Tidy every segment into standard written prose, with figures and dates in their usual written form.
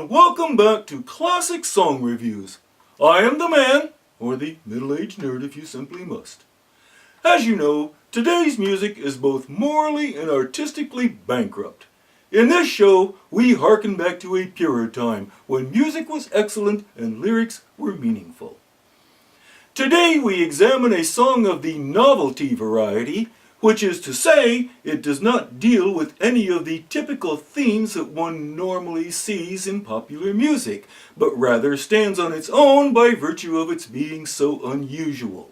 and welcome back to Classic Song Reviews. I am the man, or the middle-aged nerd if you simply must. As you know, today's music is both morally and artistically bankrupt. In this show, we harken back to a purer time when music was excellent and lyrics were meaningful. Today we examine a song of the novelty variety, which is to say, it does not deal with any of the typical themes that one normally sees in popular music, but rather stands on its own by virtue of its being so unusual.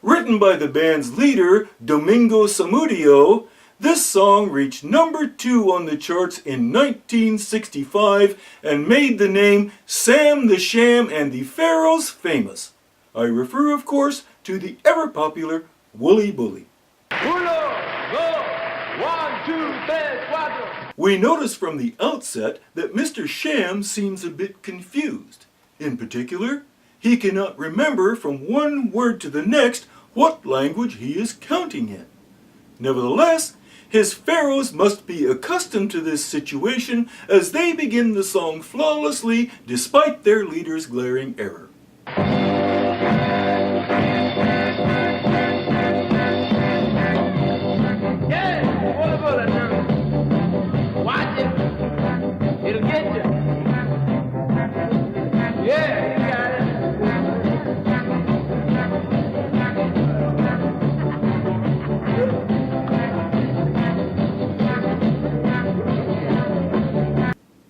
Written by the band's leader, Domingo Samudio, this song reached number 2 on the charts in 1965 and made the name Sam the Sham and the Pharaohs famous. I refer, of course, to the ever-popular Wooly Bully. We notice from the outset that Mr. Sham seems a bit confused. In particular, he cannot remember from one word to the next what language he is counting in. Nevertheless, his pharaohs must be accustomed to this situation as they begin the song flawlessly despite their leader's glaring error.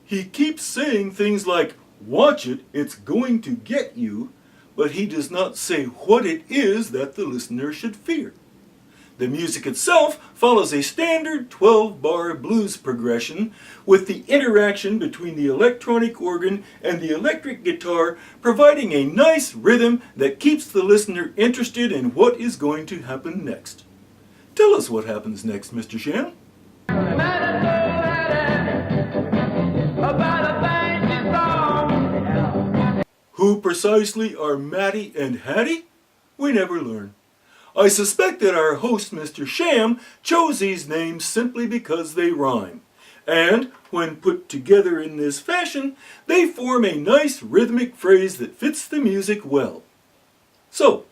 He keeps saying things like, "Watch it, it's going to get you," but he does not say what it is that the listener should fear. The music itself follows a standard 12-bar blues progression, with the interaction between the electronic organ and the electric guitar providing a nice rhythm that keeps the listener interested in what is going to happen next. Tell us what happens next, Mr. Sham. Who precisely are Maddie and Hattie? We never learn. I suspect that our host, Mr. Sham, chose these names simply because they rhyme. And, when put together in this fashion, they form a nice rhythmic phrase that fits the music well. So,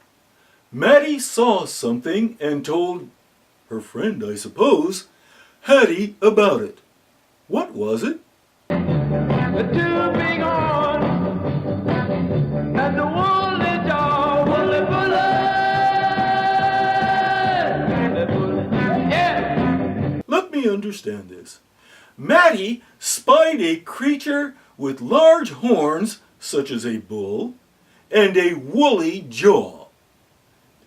Maddie saw something and told her friend, I suppose, Hattie about it. What was it? The two big horns and the woolly jaw, woolly bullet. Yeah. Let me understand this. Maddie spied a creature with large horns, such as a bull, and a woolly jaw.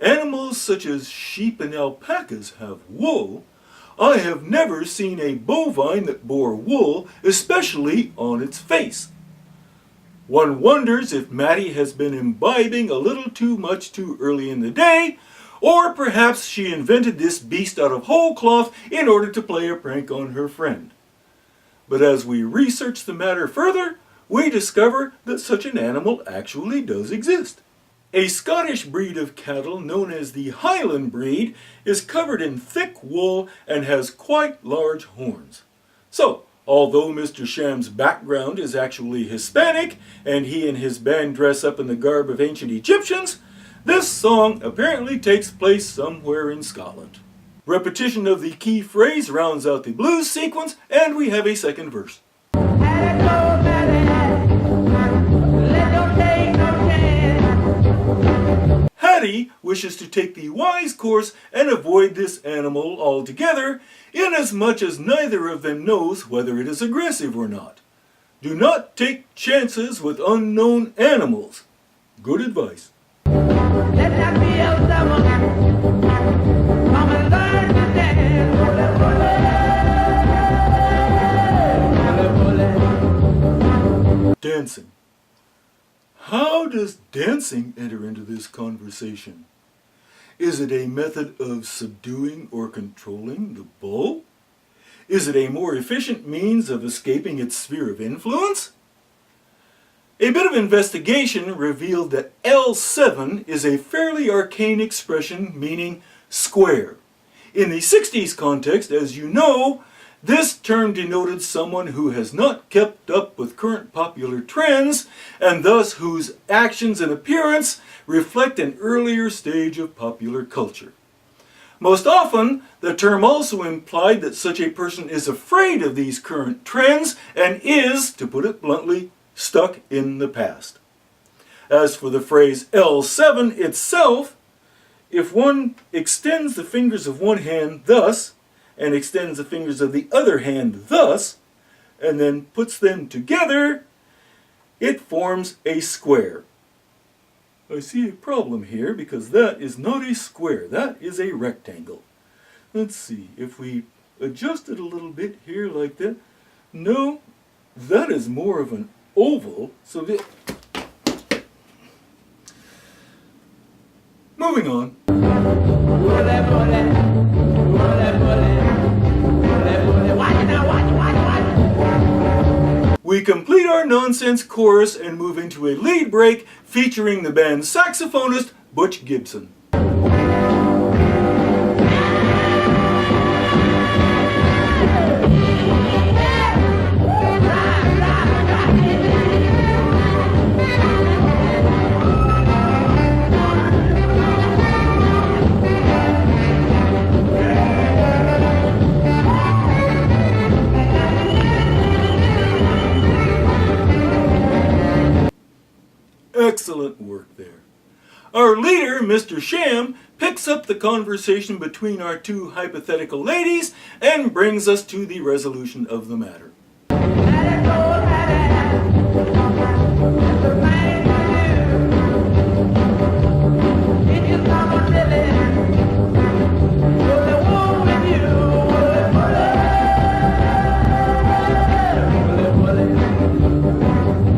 Animals such as sheep and alpacas have wool. I have never seen a bovine that bore wool, especially on its face. One wonders if Maddie has been imbibing a little too much too early in the day, or perhaps she invented this beast out of whole cloth in order to play a prank on her friend. But as we research the matter further, we discover that such an animal actually does exist. A Scottish breed of cattle known as the Highland breed is covered in thick wool and has quite large horns. So, although Mr. Sham's background is actually Hispanic and he and his band dress up in the garb of ancient Egyptians, this song apparently takes place somewhere in Scotland. Repetition of the key phrase rounds out the blues sequence, and we have a second verse. Hattie wishes to take the wise course and avoid this animal altogether, inasmuch as neither of them knows whether it is aggressive or not. Do not take chances with unknown animals. Good advice. Let that be come and learn to dance. Dancing. How does dancing enter into this conversation? Is it a method of subduing or controlling the bull? Is it a more efficient means of escaping its sphere of influence? A bit of investigation revealed that L7 is a fairly arcane expression meaning square. In the 60s context, as you know, This term denoted someone who has not kept up with current popular trends, and thus whose actions and appearance reflect an earlier stage of popular culture. Most often, the term also implied that such a person is afraid of these current trends and is, to put it bluntly, stuck in the past. As for the phrase L7 itself, if one extends the fingers of one hand thus, and extends the fingers of the other hand thus, and then puts them together, it forms a square. I see a problem here because that is not a square, that is a rectangle. Let's see, if we adjust it a little bit here like that, no, that is more of an oval, so moving on. We complete our nonsense chorus and move into a lead break featuring the band's saxophonist, Butch Gibson. Excellent work there. Our leader, Mr. Sham, picks up the conversation between our two hypothetical ladies and brings us to the resolution of the matter.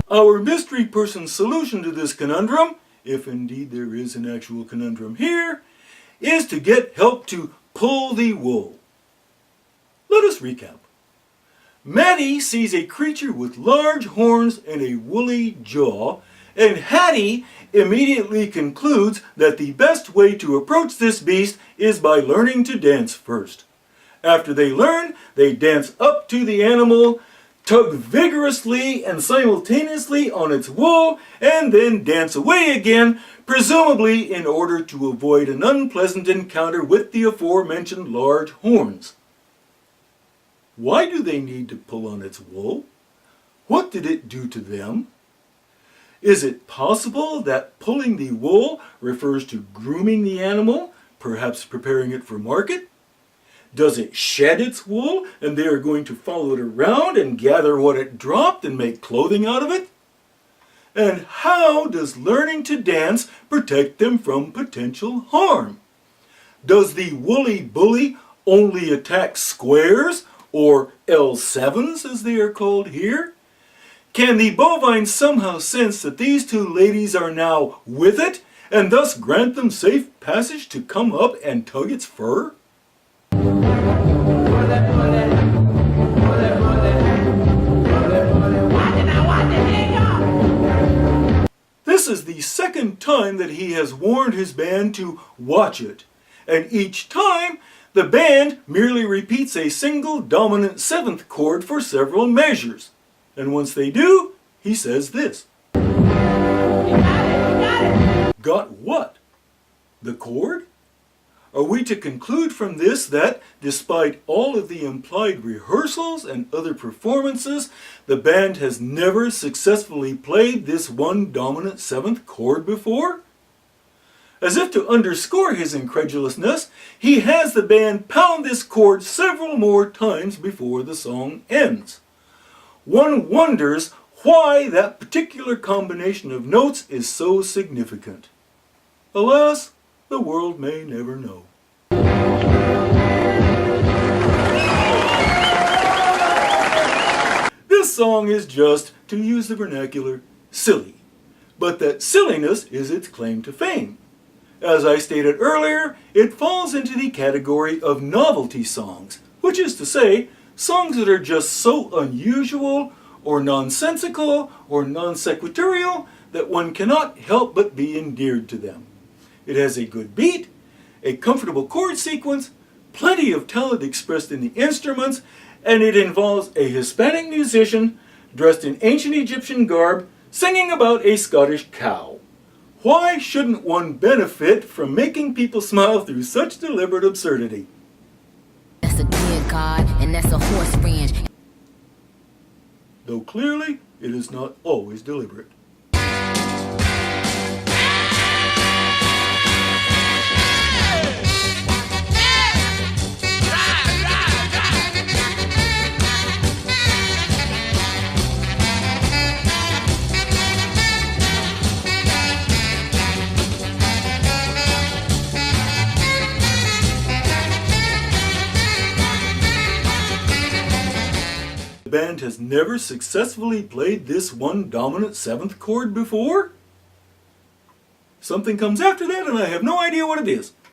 Our mystery person's solution to this conundrum, if indeed there is an actual conundrum here, is to get help to pull the wool. Let us recap. Maddie sees a creature with large horns and a woolly jaw, and Hattie immediately concludes that the best way to approach this beast is by learning to dance first. After they learn, they dance up to the animal, tug vigorously and simultaneously on its wool, and then dance away again, presumably in order to avoid an unpleasant encounter with the aforementioned large horns. Why do they need to pull on its wool? What did it do to them? Is it possible that pulling the wool refers to grooming the animal, perhaps preparing it for market? Does it shed its wool and they are going to follow it around and gather what it dropped and make clothing out of it? And how does learning to dance protect them from potential harm? Does the woolly bully only attack squares, or L7s as they are called here? Can the bovine somehow sense that these two ladies are now with it and thus grant them safe passage to come up and tug its fur? This is the second time that he has warned his band to watch it, and each time the band merely repeats a single dominant seventh chord for several measures. And once they do, he says this. Got what? The chord? Are we to conclude from this that, despite all of the implied rehearsals and other performances, the band has never successfully played this one dominant seventh chord before? As if to underscore his incredulousness, he has the band pound this chord several more times before the song ends. One wonders why that particular combination of notes is so significant. Alas, the world may never know. This song is just, to use the vernacular, silly, but that silliness is its claim to fame. As I stated earlier, it falls into the category of novelty songs, which is to say, songs that are just so unusual or nonsensical or non-sequitorial that one cannot help but be endeared to them. It has a good beat, a comfortable chord sequence, plenty of talent expressed in the instruments, and it involves a Hispanic musician dressed in ancient Egyptian garb singing about a Scottish cow. Why shouldn't one benefit from making people smile through such deliberate absurdity? That's a deer god, and that's a horse ranch. Though clearly, it is not always deliberate. The band has never successfully played this one dominant seventh chord before? Something comes after that and I have no idea what it is.